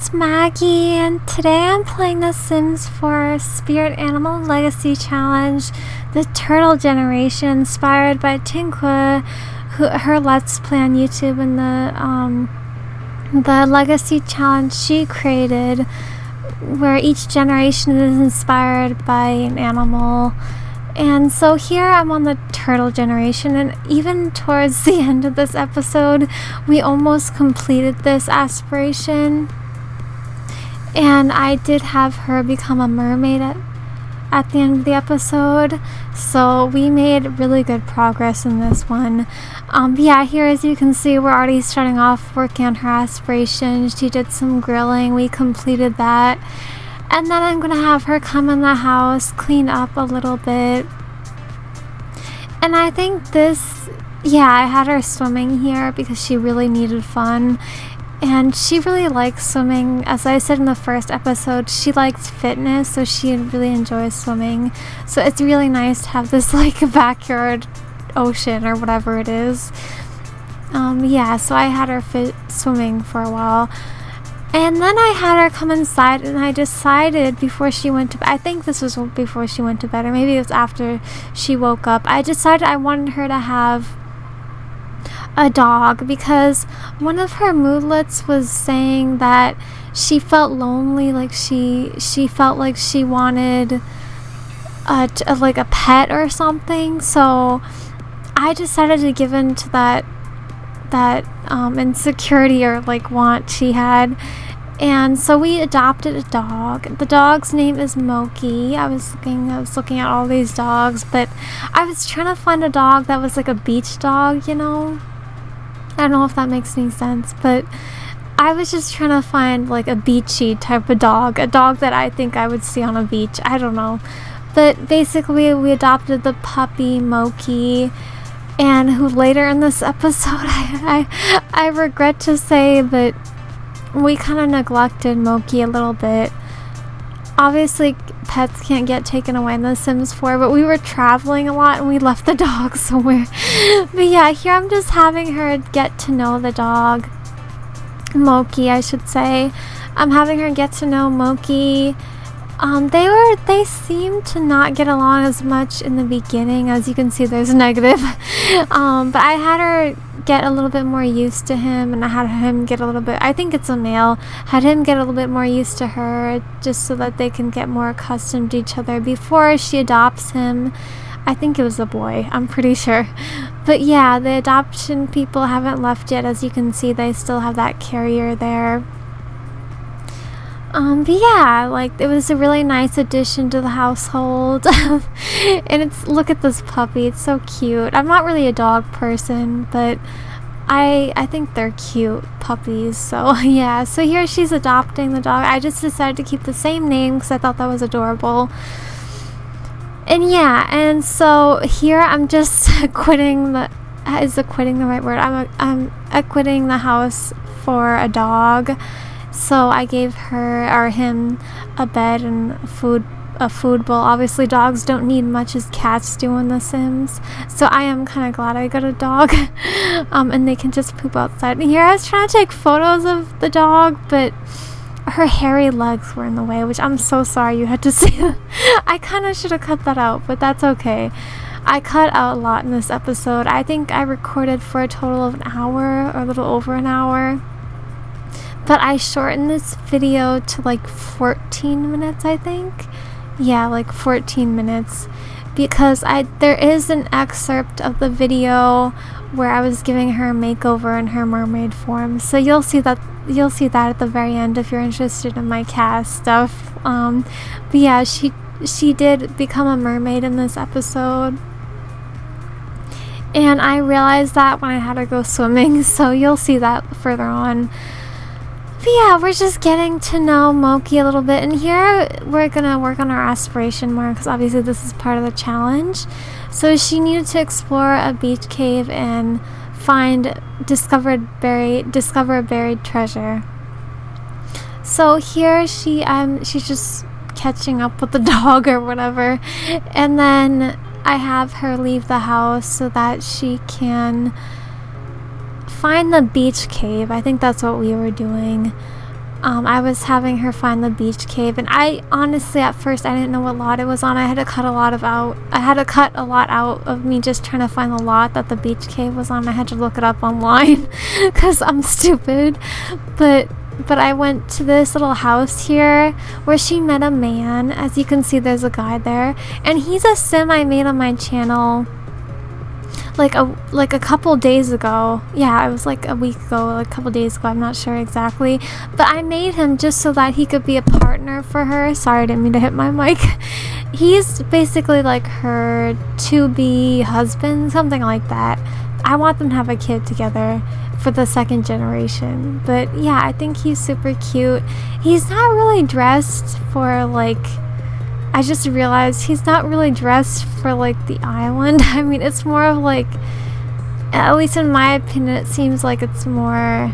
it's Maggie, and today I'm playing The Sims 4 Spirit Animal Legacy Challenge, the Turtle Generation, inspired by Tinqua, her Let's Play on YouTube, and the Legacy Challenge she created, where each generation is inspired by an animal. And so here I'm on the turtle generation, and even towards the end of this episode, we almost completed this aspiration. And I did have her become a mermaid at the end of the episode, so we made really good progress in this one. But yeah, here as you can see, we're already starting off working on her aspiration. She did some grilling, we completed that. And then I'm gonna have her come in the house, clean up a little bit. And I think I had her swimming here because she really needed fun. And she really likes swimming. As I said in the first episode, she likes fitness, so she really enjoys swimming. So it's really nice to have this like a backyard ocean or whatever it is. So I had her swimming for a while. And then I had her come inside, and I decided before she went to bed, I think this was before she went to bed, or maybe it was after she woke up, I decided I wanted her to have a dog, because one of her moodlets was saying that she felt lonely, like she felt like she wanted like a pet or something. So I decided to give in to that insecurity or like want she had, and so we adopted a dog. The dog's name is Moki. I was looking at all these dogs, but I was trying to find a dog that was like a beach dog, you know. I don't know if that makes any sense, but I was just trying to find like a beachy type of dog, a dog that I think I would see on a beach. I don't know, but basically we adopted the puppy Moki. And who later in this episode, I regret to say, but we kind of neglected Moki a little bit. Obviously, pets can't get taken away in The Sims 4, but we were traveling a lot and we left the dog somewhere. But yeah, here I'm just having her get to know the dog. Moki, I should say. I'm having her get to know Moki. They seem to not get along as much in the beginning. As you can see, there's a negative. But I had her get a little bit more used to him, and I had him get a little bit, I think it's a male, had him get a little bit more used to her, just so that they can get more accustomed to each other before she adopts him. I think it was a boy, I'm pretty sure. But yeah, the adoption people haven't left yet. As you can see, they still have that carrier there. But yeah, like, it was a really nice addition to the household. And look at this puppy, it's so cute. I'm not really a dog person, but I think they're cute puppies. So yeah, so here she's adopting the dog. I just decided to keep the same name because I thought that was adorable. And yeah, and so here I'm just quitting the right word? I'm quitting the house for a dog. So I gave her or him a bed and a food bowl. Obviously dogs don't need much as cats do in The Sims, so I am kind of glad I got a dog. And they can just poop outside. And here I was trying to take photos of the dog, but her hairy legs were in the way, which I'm so sorry you had to see. I kind of should have cut that out, but that's okay. I cut out a lot in this episode. I think I recorded for a total of an hour or a little over an hour. But I shortened this video to like 14 minutes, I think. Yeah, like 14 minutes. Because there is an excerpt of the video where I was giving her a makeover in her mermaid form. So you'll see that at the very end if you're interested in my cast stuff. But yeah, she did become a mermaid in this episode. And I realized that when I had her go swimming, so you'll see that further on. But yeah, we're just getting to know Moki a little bit, and here we're gonna work on our aspiration more because obviously this is part of the challenge. So she needed to explore a beach cave and discover a buried treasure. So here she's just catching up with the dog or whatever, and then I have her leave the house so that she can find the beach cave. I think that's what we were doing. I was having her find the beach cave, and I honestly at first I didn't know what lot it was on. I had to cut a lot out of me just trying to find the lot that the beach cave was on. I had to look it up online because I'm stupid. But I went to this little house here where she met a man. As you can see, there's a guy there, and he's a sim I made on my channel like a couple days ago. Yeah, it was like a week ago, like a couple days ago, I'm not sure exactly, but I made him just so that he could be a partner for her. Sorry, I didn't mean to hit my mic. He's basically like her to-be husband, something like that. I want them to have a kid together for the second generation. But yeah, I think he's super cute. He's not really dressed for like, I just realized he's not really dressed for like the island. I mean, it's more of like, at least in my opinion, it seems like it's more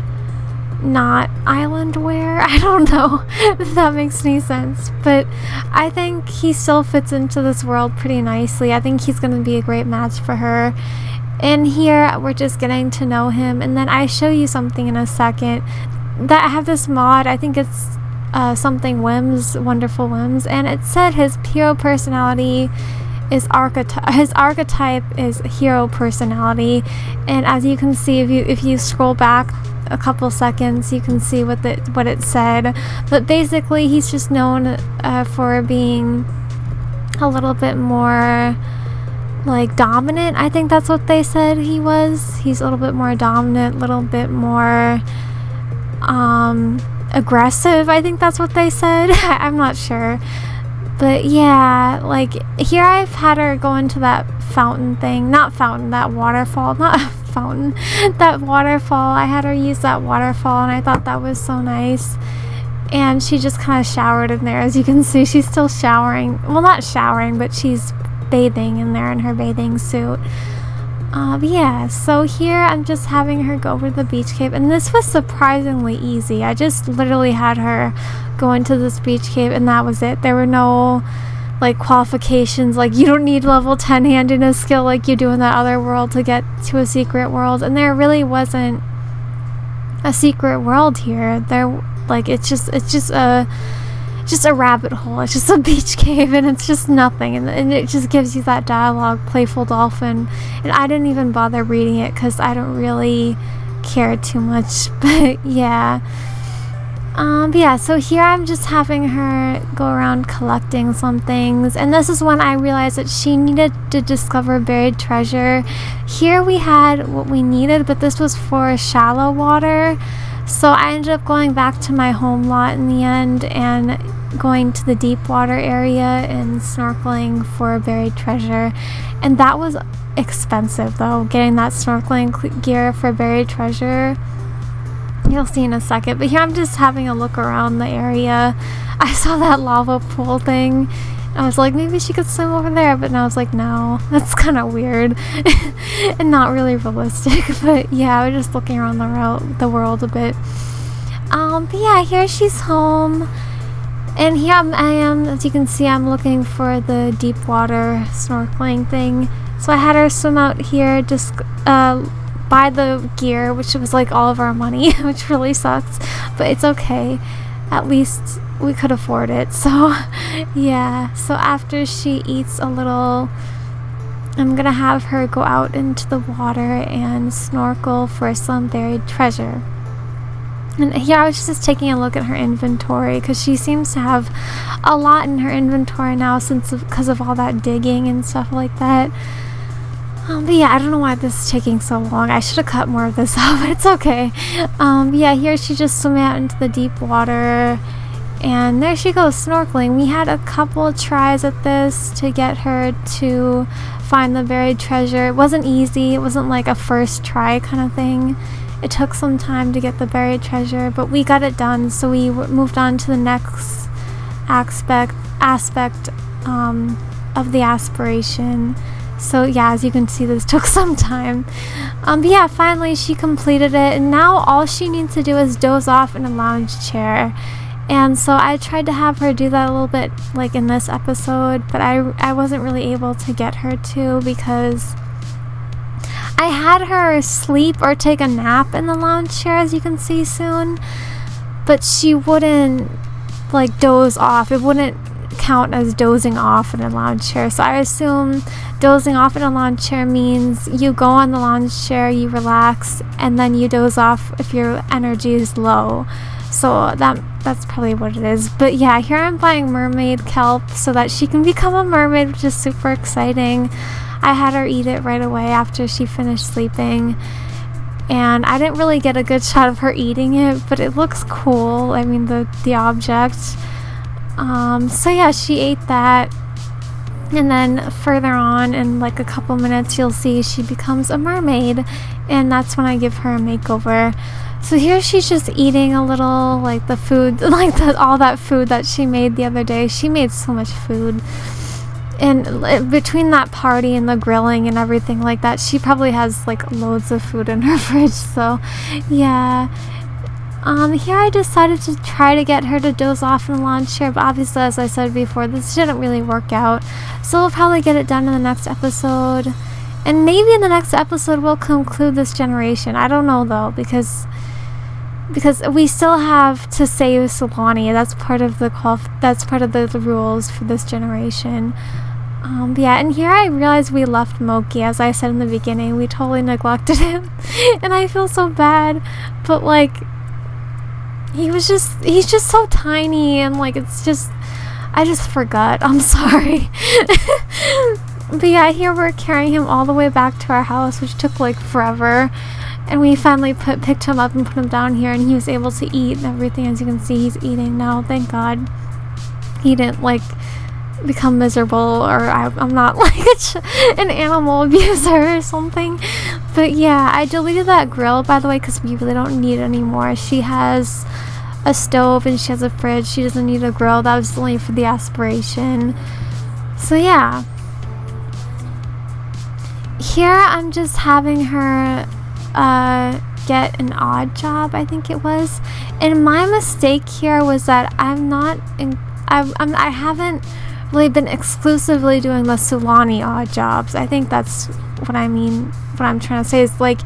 not island wear. I don't know if that makes any sense, but I think he still fits into this world pretty nicely. I think he's going to be a great match for her. And here we're just getting to know him, and then I show you something in a second that I have this mod. I think it's something whims, wonderful whims, and it said his hero personality is his archetype is hero personality. And as you can see, if you scroll back a couple seconds, you can see what it said. But basically, he's just known for being a little bit more like dominant. I think that's what they said he was. He's a little bit more dominant, a little bit more aggressive. I think that's what they said. I'm not sure. But yeah, like here I've had her go into that fountain thing. Not fountain, that waterfall. Not fountain. That waterfall. I had her use that waterfall, and I thought that was so nice. And she just kind of showered in there. As you can see, she's still showering. Well, not showering, but she's bathing in there in her bathing suit. But yeah, so here I'm just having her go over the beach cave, and this was surprisingly easy. I just literally had her go into this beach cave, and that was it. There were no like qualifications, like you don't need level 10 handiness skill like you do in that other world to get to a secret world. And there really wasn't a secret world here. It's just a rabbit hole. It's just a beach cave, and it's just nothing, and it just gives you that dialogue, playful dolphin. And I didn't even bother reading it because I don't really care too much. But yeah, so here I'm just having her go around collecting some things, and this is when I realized that she needed to discover buried treasure. Here we had what we needed, but this was for shallow water. So I ended up going back to my home lot in the end and going to the deep water area and snorkeling for buried treasure. And that was expensive though, getting that snorkeling gear for buried treasure. You'll see in a second. But here I'm just having a look around the area. I saw that lava pool thing. I was like, maybe she could swim over there, but now I was like, no, that's kind of weird and not really realistic. But yeah, I was just looking around the world a bit. But yeah, here she's home, and here I am. As you can see, I'm looking for the deep water snorkeling thing. So I had her swim out here, just buy the gear, which was like all of our money, which really sucks, but it's okay. At least we could afford it. So yeah, so after she eats a little, I'm gonna have her go out into the water and snorkel for some buried treasure. And here I was just taking a look at her inventory, because she seems to have a lot in her inventory now because of all that digging and stuff like that. But yeah, I don't know why this is taking so long. I should have cut more of this out, but it's okay. Yeah, here she just swam out into the deep water, and there she goes snorkeling. We had a couple tries at this to get her to find the buried treasure. It wasn't easy. It wasn't like a first try kind of thing. It took some time to get the buried treasure, but we got it done. So we moved on to the next aspect of the aspiration. So yeah, as you can see, this took some time. But yeah, finally she completed it, and now all she needs to do is doze off in a lounge chair. And so I tried to have her do that a little bit like in this episode, but I wasn't really able to get her to, because I had her sleep or take a nap in the lounge chair, as you can see soon. but she wouldn't like doze off. It wouldn't count as dozing off in a lounge chair. So I assume dozing off in a lounge chair means you go on the lounge chair, you relax, and then you doze off if your energy is low. So that's probably what it is. But yeah, here I'm buying mermaid kelp so that she can become a mermaid, which is super exciting. I had her eat it right away after she finished sleeping, and I didn't really get a good shot of her eating it, but it looks cool. I mean, the object. So yeah, she ate that, and then further on in like a couple minutes you'll see she becomes a mermaid, and that's when I give her a makeover. So here she's just eating a little, like the food, like all that food that she made the other day. She made so much food, and between that party and the grilling and everything like that, she probably has like loads of food in her fridge. So yeah, here I decided to try to get her to doze off in the lawn chair, but obviously, as I said before, this didn't really work out. So we'll probably get it done in the next episode, and maybe in the next episode we'll conclude this generation. I don't know though, because we still have to save Sulani. That's part of the rules for this generation. But yeah, and here I realized we left Moki. As I said in the beginning, we totally neglected him, and I feel so bad. But like, he's just so tiny, and like I just forgot. I'm sorry. But yeah, here we're carrying him all the way back to our house, which took like forever. And we finally picked him up and put him down here, and he was able to eat and everything. As you can see, he's eating now. Thank God he didn't like become miserable, or I'm not like an animal abuser or something. But yeah, I deleted that grill, by the way, because we really don't need it anymore. She has a stove and she has a fridge. She doesn't need a grill. That was only for the aspiration. So yeah, here I'm just having her get an odd job, I think it was. And my mistake here was that I haven't really been exclusively doing the Sulani odd jobs. I think that's what I mean. What I'm trying to say is like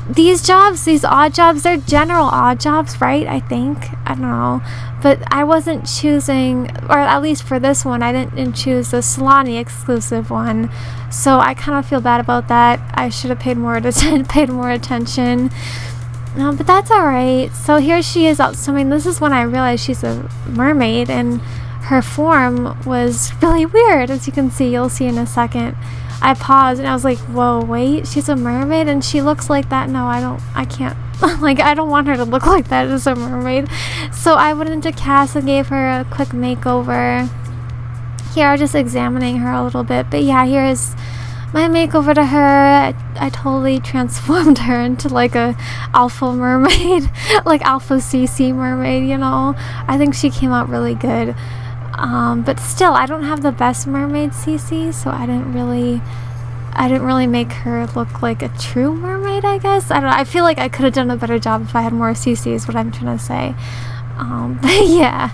these odd jobs, they're general odd jobs, right? I don't know, but I wasn't choosing, or at least for this one, I didn't choose the Sulani exclusive one. So I kind of feel bad about that. I should have paid more attention. But that's alright. So here she is out swimming. This is when I realized she's a mermaid, and her form was really weird. As you can see, you'll see in a second. I paused and I was like, whoa, wait, she's a mermaid and she looks like that? No, I can't. Like, I don't want her to look like that as a mermaid. So I went into Cass and gave her a quick makeover. Here, I'm just examining her a little bit. But yeah, here is my makeover to her. I totally transformed her into like a alpha mermaid, like alpha CC mermaid, you know. I think she came out really good. But still, I don't have the best mermaid CC, so I didn't really make her look like a true mermaid, I guess. I don't know. I feel like I could have done a better job if I had more CC, is what I'm trying to say. But yeah.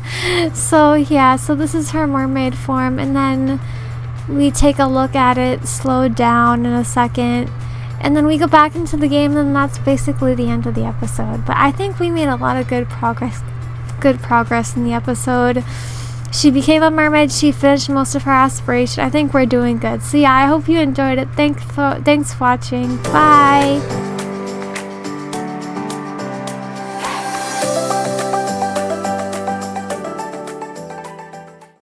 So this is her mermaid form, and then we take a look at it slowed down in a second, and then we go back into the game, and that's basically the end of the episode. But I think we made a lot of good progress in the episode. She became a mermaid. She finished most of her aspiration. I think we're doing good. So yeah, I hope you enjoyed it. Thanks for watching. Bye.